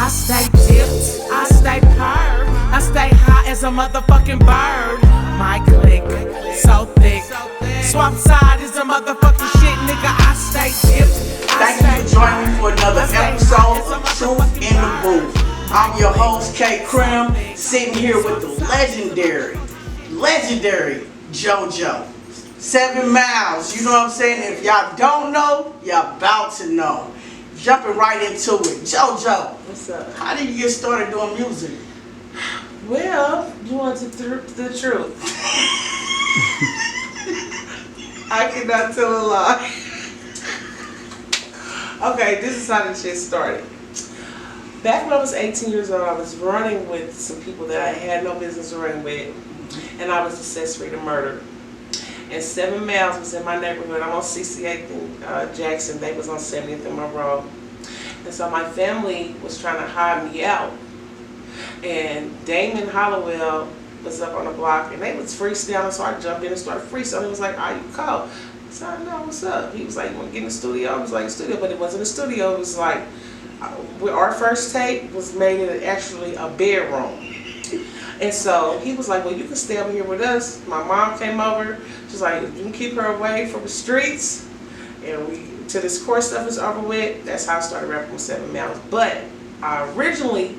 I stay dipped, I stay purred, I stay high as a motherfucking bird. My click, so thick. Swap side is a motherfucking shit, nigga. I stay dipped. Thank you for joining me for another episode of Truth in the Booth. I'm your host, K Crim, sitting here with the legendary JoJo. 7 Miles, you know what I'm saying? If y'all don't know, y'all about to know. Jumping right into it. JoJo, What's up? how did you get started doing music? Well, you want the truth. I cannot tell a lie. Okay, this is how the shit started. Back when I was 18 years old, I was running with some people that I had no business running with, and I was accessory to murder. And 7 Miles was in my neighborhood. I'm on 68th and Jackson. They was on 70th and Monroe. And so my family was trying to hide me out. And Damon Hollowell was up on the block, and they was freestyling, so I jumped in and started freestyling. He was like, "Are you cold?" I said, "No, what's up?" He was like, "You want to get in the studio?" I was like, "Studio," but it wasn't a studio. It was like, our first tape was made in actually a bedroom. And so he was like, "Well, you can stay over here with us." My mom came over. She's like, "You can keep her away from the streets, and till this court stuff is over with." That's how I started rapping with 7 Miles. But I originally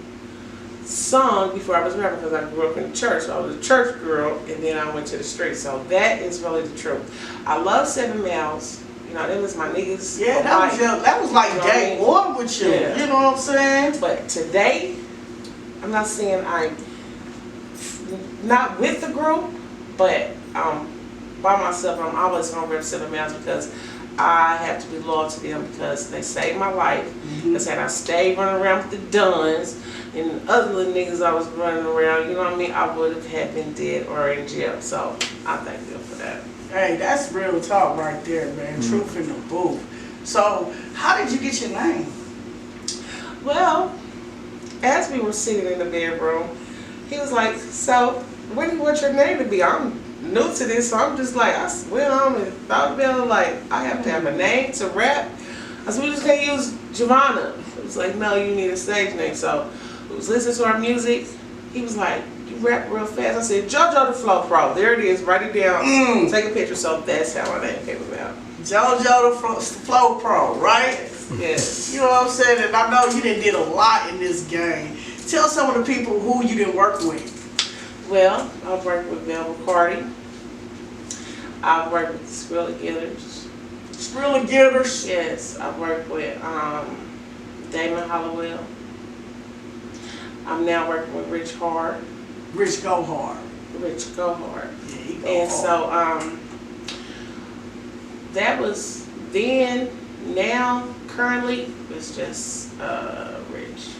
sung before I was rapping because I grew up in the church. So I was a church girl, and then I went to the streets. So that is really the truth. I love 7 Miles. You know, that was my niggas. Yeah, that was like day one with you. Yeah. You know what I'm saying? But today, I'm not saying I'm not with the group, but by myself. I'm always gonna rep 7 Miles because I have to be loyal to them because they saved my life. They said I stayed running around with the Duns and other little niggas I was running around. You know what I mean? I would have been dead or in jail. So I thank them for that. Hey, that's real talk right there, man. Truth in the booth. So, how did you get your name? Well, as we were sitting in the bedroom, he was like, "So, what do you want your name to be?" I'm new to this, so I'm just like, I went on and thought about it, like, I have to have a name to rap. I said, "We just can't use Giovanna." It was like, "No, you need a stage name." So we was listening to our music. He was like, "You rap real fast." I said, "JoJo the Flow Pro." There it is, write it down, take a picture. So that's how my name came about. JoJo the Flow Pro, right? Yes. You know what I'm saying? And I know you did a lot in this game. Tell some of the people who you didn't work with. Well, I've worked with Velvet Cardi. I've worked with Skrilla Gitters. Skrilla Gitters? Yes, I've worked with Damon Hollowell. I'm now working with Rich Hard. Rich Go Hard. Rich Go Hard. Yeah, he go and hard. So that was then. Now, currently, it's just Rich.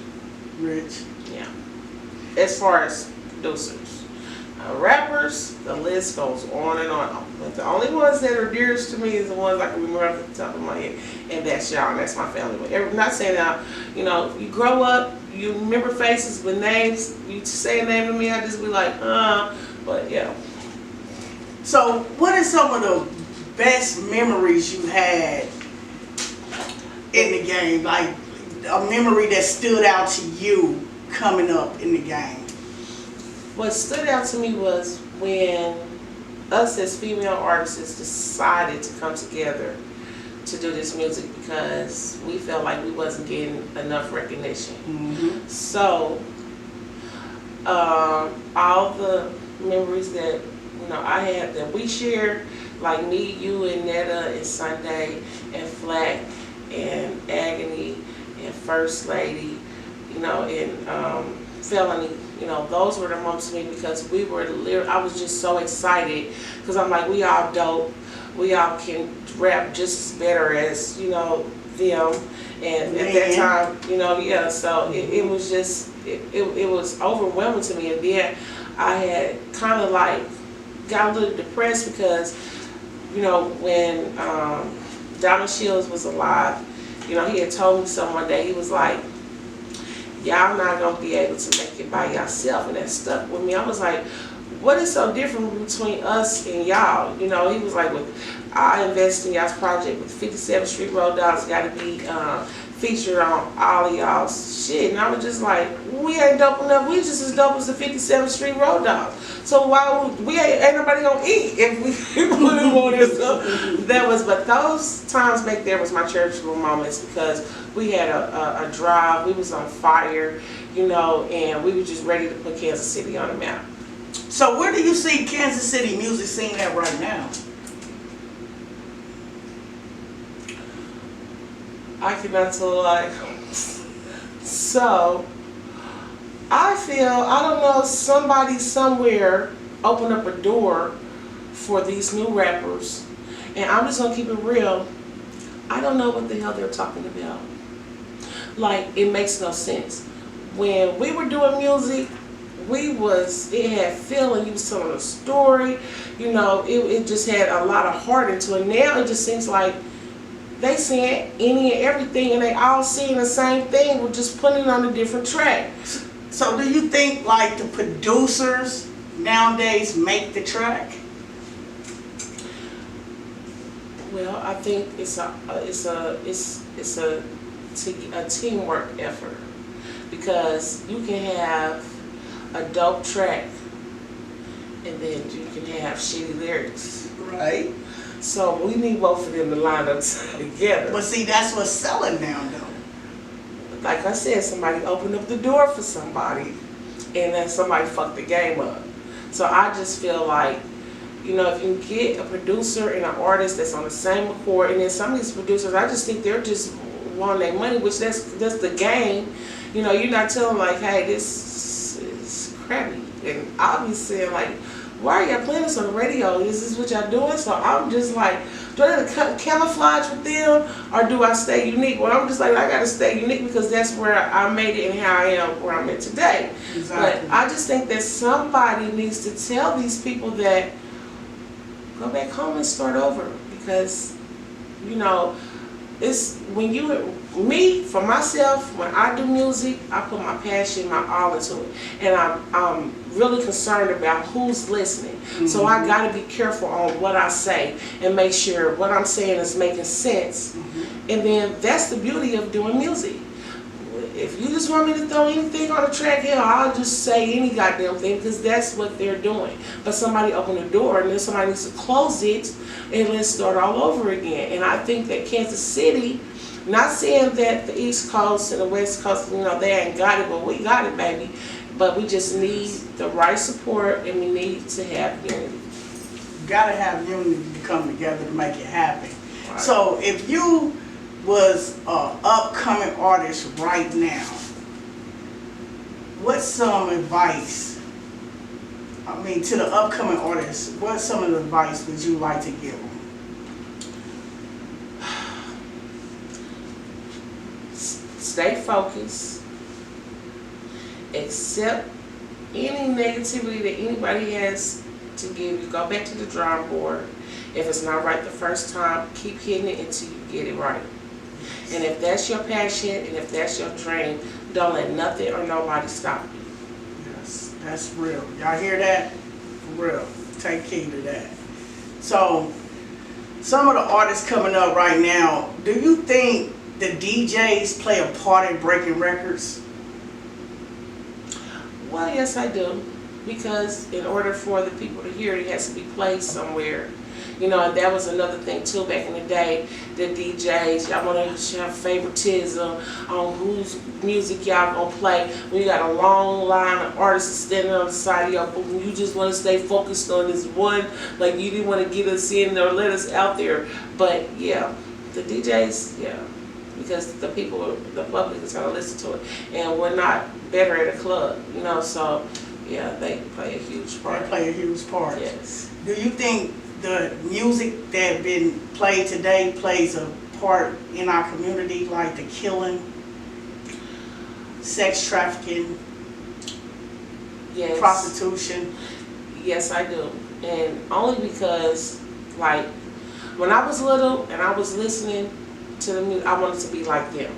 Rich. Yeah. As far as producers. Rappers, the list goes on and on. But the only ones that are dearest to me is the ones I can remember off the top of my head, and that's y'all, and that's my family. But not saying that, you know, you grow up, you remember faces with names. You say a name to me, I just be like, but yeah. So, what are some of the best memories you had in the game? Like a memory that stood out to you coming up in the game? What stood out to me was when us as female artists decided to come together to do this music because we felt like we wasn't getting enough recognition. So all the memories that I had that we shared, like me, you, and Netta, and Sunday, and Flack, and Agony, and First Lady, and Felony. Those were the moments to me because we were I was just so excited because I'm like, we all dope. We all can rap just as better as, them. And at that time, yeah, so it was just, it was overwhelming to me. And then I had kind of like got a little depressed because, when Donald Shields was alive, he had told me something one day. He was like, y'all not going to be able to make it by yourself. And that stuck with me. I was like, what is so different between us and y'all? He was like, I invest in y'all's project with 57th Street Road Dogs, got to be featured on all of y'all's shit, and I was just like, we ain't dope enough. We just as dope as the 57th Street Road Dogs. So why would, we ain't nobody gonna eat if we put them on this stuff. But those times back there was my churchable moments because we had a drive. We was on fire, you know, and we were just ready to put Kansas City on the map. So where do you see Kansas City music scene at right now? I cannot tell, like, so I feel, I don't know, somebody somewhere opened up a door for these new rappers, and I'm just gonna keep it real. I don't know what the hell they're talking about. Like, it makes no sense. When we were doing music, it had feeling, you was telling a story, you know, it just had a lot of heart into it. Now it just seems like they saying any and everything, and they all saying the same thing, we're just putting it on a different track. So do you think like the producers nowadays make the track? Well, I think it's a teamwork effort, because you can have a dope track and then you can have shitty lyrics. Right. So we need both of them to line up together. But see, that's what's selling now though. Like I said, somebody opened up the door for somebody, and then somebody fucked the game up. So I just feel like, you know, if you get a producer and an artist that's on the same accord, and then some of these producers, I just think they're just wanting their money, which that's the game. You know, you're not telling like, hey, this is crappy. And I'll be saying like, why are y'all playing this on the radio? Is this what y'all doing? So I'm just like, do I have to camouflage with them, or do I stay unique? Well, I'm just like, I gotta stay unique because that's where I made it and how I am where I'm at today. Exactly. But I just think that somebody needs to tell these people that go back home and start over, because, you know, it's when me, for myself, when I do music, I put my passion, my all into it. And I'm really concerned about who's listening. Mm-hmm. So I gotta be careful on what I say and make sure what I'm saying is making sense. Mm-hmm. And then that's the beauty of doing music. If you just want me to throw anything on the track, hell, I'll just say any goddamn thing, because that's what they're doing. But somebody open the door, and then somebody needs to close it, and let's start all over again. And I think that Kansas City, not saying that the East Coast and the West Coast, you know, they ain't got it, but we got it, baby. But we just need the right support, and we need to have unity. You gotta have unity to come together to make it happen. Right. So if you was an upcoming artist right now, what's some advice, I mean, to the upcoming artists, what's some of the advice would you like to give them? Stay focused. Accept any negativity that anybody has to give you. Go back to the drawing board. If it's not right the first time, keep hitting it until you get it right. And if that's your passion and if that's your dream, don't let nothing or nobody stop you. Yes, that's real. Y'all hear that? For real. Take heed of that. So, some of the artists coming up right now, do you think the DJs play a part in breaking records? Well, yes, I do. Because in order for the people to hear it, it has to be played somewhere. You know, and that was another thing too back in the day. The DJs, y'all want to have favoritism on whose music y'all gonna play. When you got a long line of artists standing on the side of your booth, and you just want to stay focused on this one, like you didn't want to get us in or let us out there. But yeah, the DJs, yeah, because the people, the public is gonna listen to it, and we're not better at a club, you know. So yeah, they play a huge part. They play a huge part. Yes. Do you think the music that been played today plays a part in our community, like the killing, sex trafficking, yes, prostitution? Yes, I do. And only because, like, when I was little and I was listening to the music, I wanted to be like them.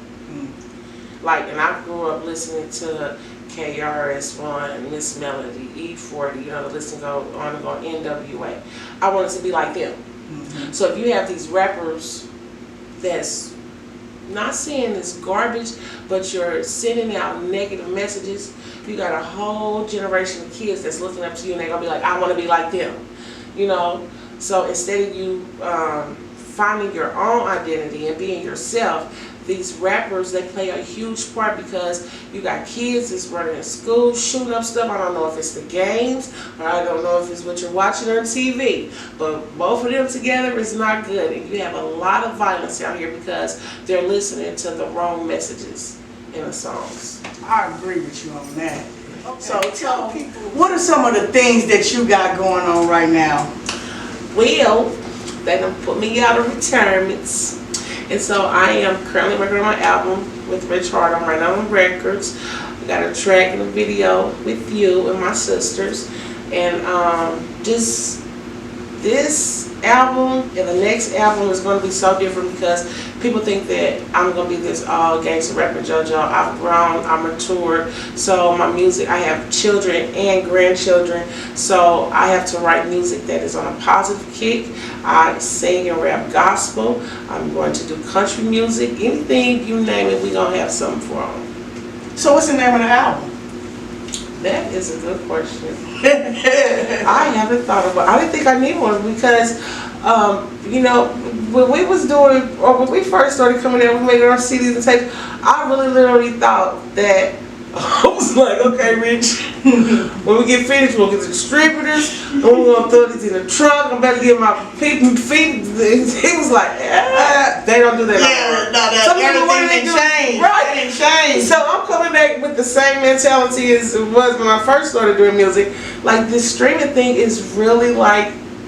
Like, and I grew up listening to KRS-One, Miss Melody, E40, you know, the list and go on and on, NWA. I wanted to be like them. Mm-hmm. So if you have these rappers that's not saying it's garbage, but you're sending out negative messages. You got a whole generation of kids that's looking up to you and they're gonna be like, I want to be like them, you know. So instead of you finding your own identity and being yourself, these rappers, they play a huge part because you got kids that's running in school, shooting up stuff. I don't know if it's the games or I don't know if it's what you're watching on TV, but both of them together is not good. And you have a lot of violence out here because they're listening to the wrong messages in the songs. I agree with you on that. Okay. So tell people, what are some of the things that you got going on right now? Well, they done put me out of retirements. And so I am currently working on my album with Rich Hart. I'm writing on records. We got a track and a video with you and my sisters. And just this album and the next album is going to be so different because people think that I'm going to be this all gangster rapper JoJo. I've grown, I'm matured. So my music, I have children and grandchildren. So I have to write music that is on a positive kick. I sing and rap gospel. I'm going to do country music. Anything you name it, we're going to have something for them. So what's the name of the album? That is a good question. I haven't thought about it. I didn't think I need one because, you know, when we was doing, or when we first started coming out, we made our CDs and tapes, I really literally thought that, I was like, okay, Rich, when we get finished, we'll get the distributors, and we're going to throw these in the trunk. I'm about to get my people feet. He was like, they don't do that. Yeah, no, everything didn't change. Right. That didn't change. So I'm coming back with the same mentality as it was when I first started doing music. Like, this streaming thing is really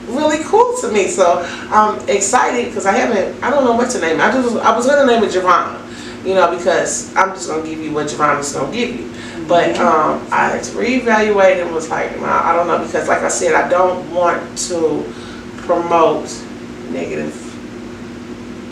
really cool to me. So I'm excited because I don't know what to name it. I was going to name it Javon. You know, because I'm just going to give you what Javon's going to give you. But I had to reevaluate and was like, nah, I don't know, because like I said, I don't want to promote negative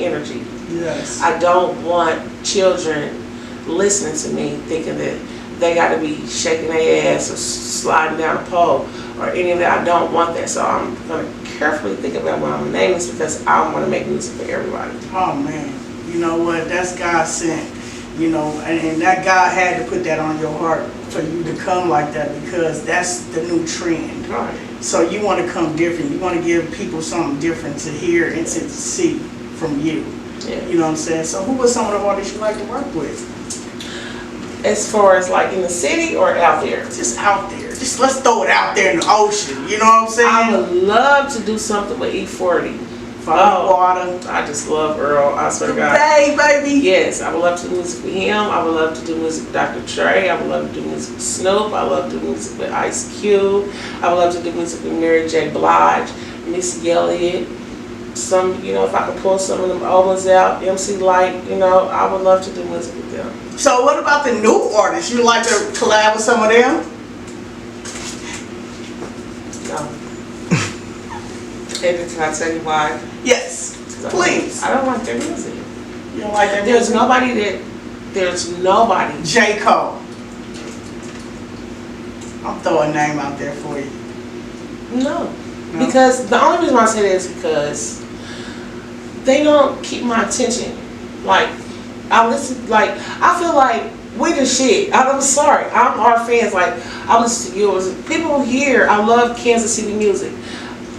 energy. Yes. I don't want children listening to me thinking that they got to be shaking their ass or sliding down a pole or any of that. I don't want that. So I'm going to carefully think about what I'm naming this because I want to make music for everybody. Oh, man. You know what? That's God sent. You know, and that God had to put that on your heart for you to come like that because that's the new trend. Right. So you want to come different. You want to give people something different to hear and to see from you. Yeah. You know what I'm saying? So who was some of the artists you like to work with? As far as like in the city or out there? Just out there. Just let's throw it out there in the ocean. You know what I'm saying? I would love to do something with E40. Water. I just love Earl. I swear to God. Hey, baby. Yes, I would love to do music with him. I would love to do music with Dr. Trey. I would love to do music with Snoop. I would love to do music with Ice Cube. I would love to do music with Mary J. Blige, Missy Elliott. Some, you know, if I could pull some of them old ones out, MC Light, you know, I would love to do music with them. So what about the new artists? You like to collab with some of them? No. And can I tell you why? Yes, please. I don't like their music. You don't like that There's music? there's nobody. J. Cole. I'm throwing a name out there for you. No. Because the only reason why I say that is because they don't keep my attention. Like, I feel like we the shit. I'm sorry. I'm our fans. Like, I listen to yours. People here, I love Kansas City music.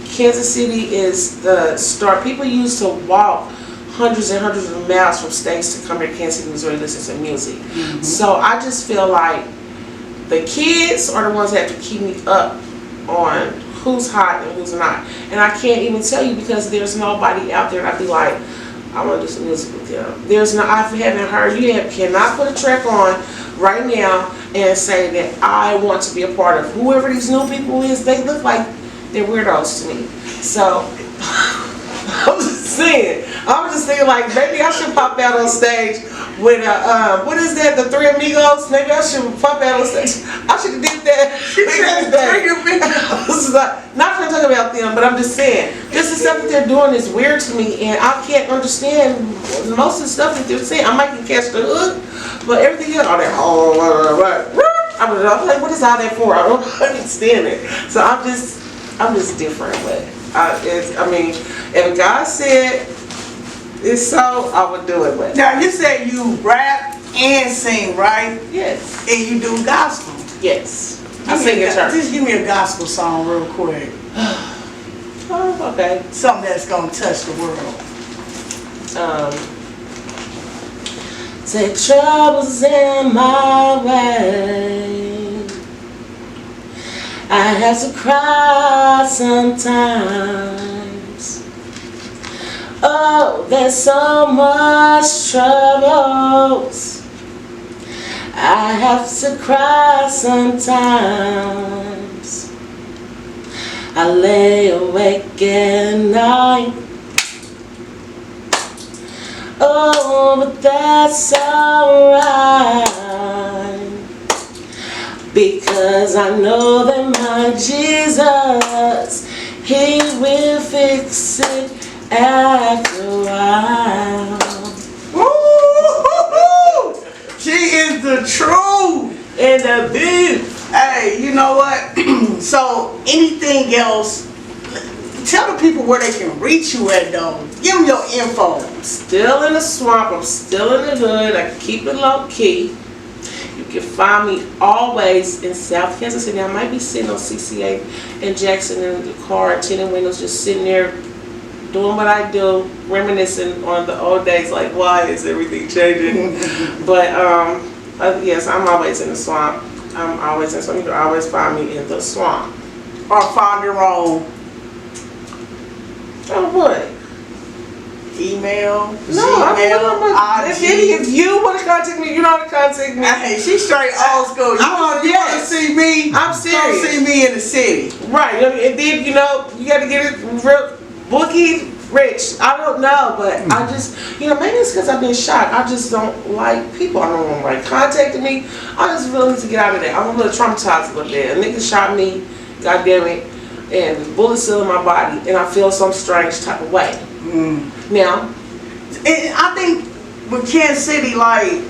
Kansas City is the start. People used to walk hundreds and hundreds of miles from states to come here to Kansas City, Missouri, listen to music. Mm-hmm. So I just feel like the kids are the ones that have to keep me up on who's hot and who's not. And I can't even tell you because there's nobody out there that I'd be like, I want to do some music with them. I haven't heard, cannot put a track on right now and say that I want to be a part of whoever these new people is. They look like they're weirdos to me. So I'm just saying. I was just thinking like maybe I should pop out on stage with what is that? The Three Amigos? Maybe I should pop out on stage. I should have did that. Not trying to talk about them, but I'm just saying this is stuff that they're doing is weird to me, and I can't understand most of the stuff that they're saying. I might can catch the hook, but everything else, all that, I'm like, what is all that for? I don't understand it. So I'm just different, but I mean, if God said it's so, I would do it, but Now you say you rap and sing, right? yes, And you do gospel. yes. I sing in church. Just give me a gospel song real quick. Oh, okay. Something that's gonna touch the world. Take troubles in my way. I have to cry sometimes. Oh, there's so much troubles. I have to cry sometimes. I lay awake at night. Oh, but that's alright, because I know that my Jesus, He will fix it after a while. Woo-hoo-hoo! She is the truth. In the booth. Hey, you know what? So anything else? Tell the people where they can reach you at though. Give them your info. Still in the swamp, I'm still in the hood, I keep it low key. You can find me always in South Kansas City. I might be sitting on 68 in Jackson in the car, tinted windows, just sitting there doing what I do, reminiscing on the old days, like why is everything changing? But yes, I'm always in the swamp. I'm always in the swamp. You can always find me in the swamp. Or find your own Oh, what? email, No, Gmail, if you want to contact me, you know how to contact me. Hey, she's straight old school. You want to see me? I'm serious. Come see me in the city. Right, and then you got to get it real bookie rich. I don't know, but I just maybe it's because I've been shot. I just don't like people. I don't want like contacting me. I just really need to get out of there. I'm a little traumatized a little bit. A nigga shot me, God damn it, and bullets still in my body, and I feel some strange type of way. Now, and I think with Kansas City, like,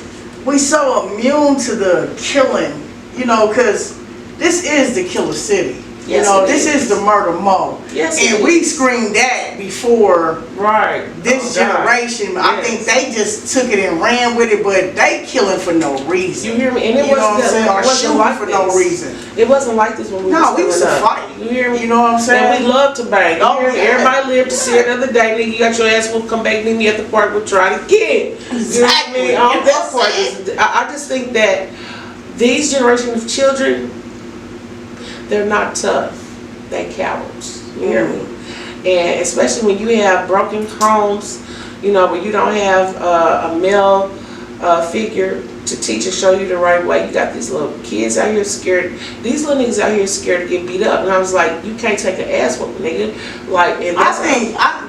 we so immune to the killing, because this is the killer city. Yes, this is the murder mo. Yes, and we screamed that before this generation. Yes. I think they just took it and ran with it, but they killing for no reason. You hear me? And it wasn't like for no reason. It wasn't like this when we we used to fight. You hear me? You know what I'm saying? And we love to bang. Oh, yeah. Everybody lived to see it the other day. Nigga, you got your ass whooped, come back, meet me at the park, we'll try it again. Exactly. You know what I mean? That part I just think that these generation of children, they're not tough. They're cowards. You hear me? And especially when you have broken homes, where you don't have a male figure to teach and show you the right way. You got these little kids out here scared. These little niggas out here scared to get beat up. And I was like, you can't take an ass whooping, nigga. Like, and that's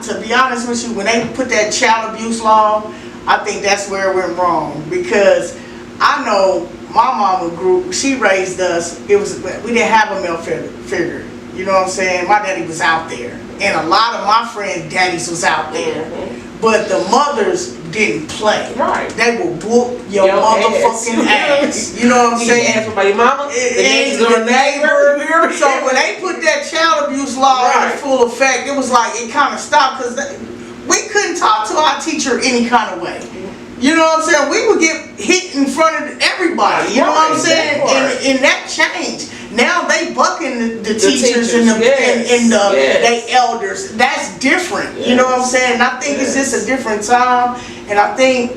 to be honest with you, when they put that child abuse law, I think that's where it went wrong, because I know my mama she raised us. We didn't have a male figure. You know what I'm saying? My daddy was out there, and a lot of my friends' daddies was out there. But the mothers didn't play. Right. They will whoop your motherfucking ass. You know what I'm saying? Ask for your mama, the neighbor. So when they put that child abuse law in full effect, it was like it kind of stopped, because we couldn't talk to our teacher any kind of way. You know what I'm saying? We would get hit in front of everybody. You know what I'm saying? And that changed. Now they bucking the teachers and they elders. That's different. You know what I'm saying? And I think it's just a different time. And I think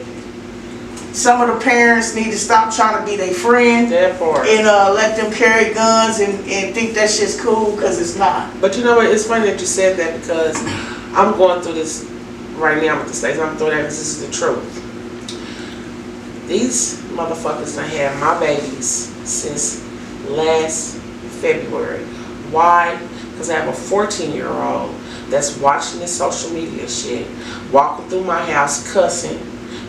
some of the parents need to stop trying to be their friend and let them carry guns and think that shit's cool, because it's not. But you know what? It's funny that you said that, because I'm going through this right now with the states. I'm through that because this is the truth. These motherfuckers done had my babies since last February. Why? Because I have a 14-year-old that's watching this social media shit, walking through my house cussing.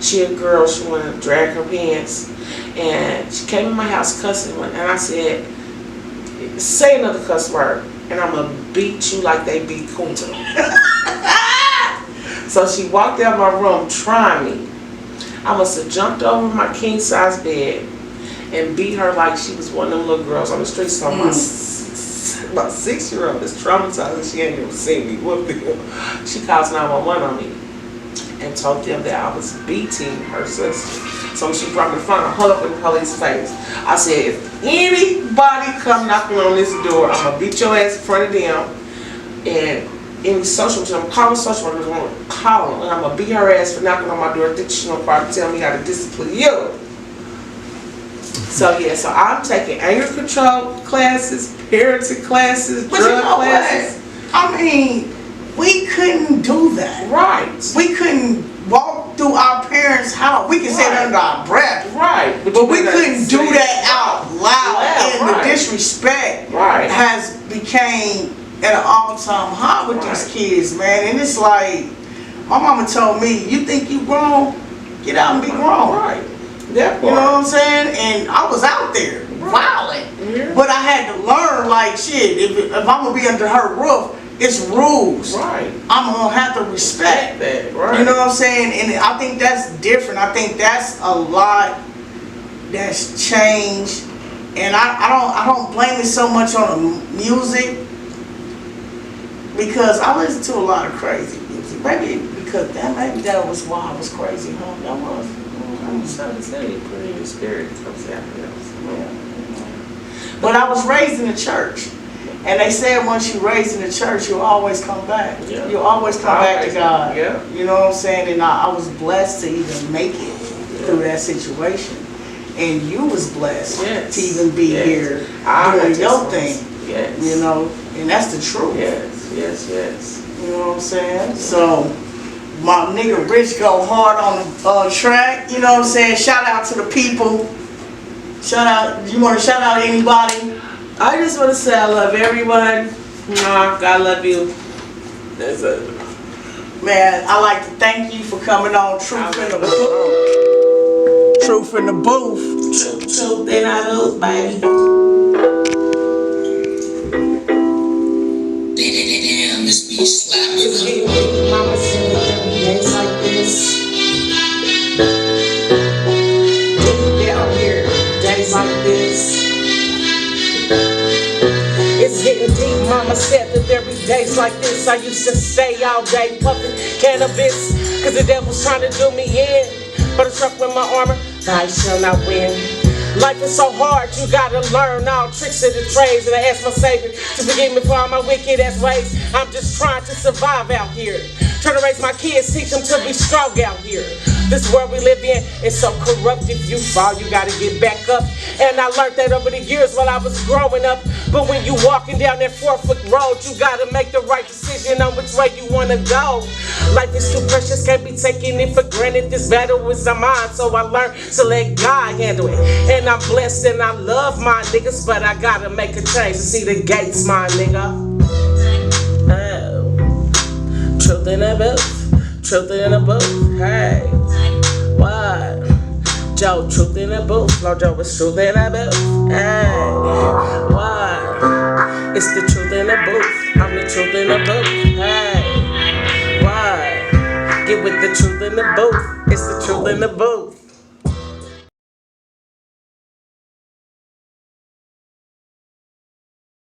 She a girl, she wanted to drag her pants, and she came in my house cussing, and I said, say another cuss word, and I'm gonna beat you like they beat Kunta. So she walked out of my room trying me. I must have jumped over my king size bed and beat her like she was one of them little girls on the street. So my 6-year-old is traumatized, and she ain't even seen me whoop them. She calls 911 on me. and told them that I was beating her sister. So when she brought me in front, I hung up in the police's face. I said, if anybody come knocking on this door, I'm gonna beat your ass in front of them. And any social worker, I'm calling social workers, I'm gonna call them, and I'm gonna beat her ass for knocking on my door. Think she's gonna probably tell me how to discipline you. So yeah, so I'm taking anger control classes, parenting classes, But drug you know classes. what? I mean, we couldn't do that. Right. We couldn't walk through our parents' house. We can say that under our breath. Right. But we couldn't do that out loud. And the disrespect has became at an all-time high with these kids, man. And it's like, my mama told me, you think you grown? Get out and be grown. Right. That part. You know what I'm saying? And I was out there, violent. Yeah. But I had to learn, like, shit, if I'm going to be under her roof, it's rules. Right. I'm going to have to respect that. Right. You know what I'm saying? And I think that's different. I think that's a lot that's changed. And I don't blame it so much on the music, because I listen to a lot of crazy music. Maybe because maybe that was why I was crazy, huh? That was. I'm trying to tell you, put in your spirit comes out. But I was raised in the church. And they said once you're raised in the church, you'll always come back. Yeah. You'll always come back to God. Yeah. You know what I'm saying? And I was blessed to even make it through that situation. And you was blessed to even be here doing your thing. Yes. You know, and that's the truth. Yes. You know what I'm saying? So, my nigga Rich go hard on the track. You know what I'm saying? Shout out to the people. Shout out. You want to shout out anybody? I just want to say I love everyone. God love you. That's it. Man, I like to thank you for coming on Truth in the Booth. Truth in the Booth. Truth in our booth, baby. Damn, this beat slapping. Mama said every day's like this. Deep down here, days like this. It's getting deep, mama said that there be days like this. I used to stay all day puffing cannabis, cause the devil's trying to do me in. But I'm struck with my armor, I shall not win. Life is so hard, you gotta learn all tricks of the trades. And I ask my Savior to forgive me for all my wicked ass ways. I'm just trying to survive out here. Trying to raise my kids, teach them to be strong out here. This world we live in is so corrupt. If you fall, you gotta get back up. And I learned that over the years while I was growing up. But when you walking down that 4-foot road, you gotta make the right decision on which way you wanna go. Life is too precious, can't be taking it for granted. This battle is mine, so I learned to let God handle it. And I'm blessed and I love my niggas, but I gotta make a change to see the gates, my nigga. Oh, truth in the booth, truth in the booth, hey. What? Joe, truth in the booth, no Joe, it's truth in the booth, hey. What? It's the truth in the booth, I'm the truth in the booth, hey. What? Get with the truth in the booth, it's the truth in the booth.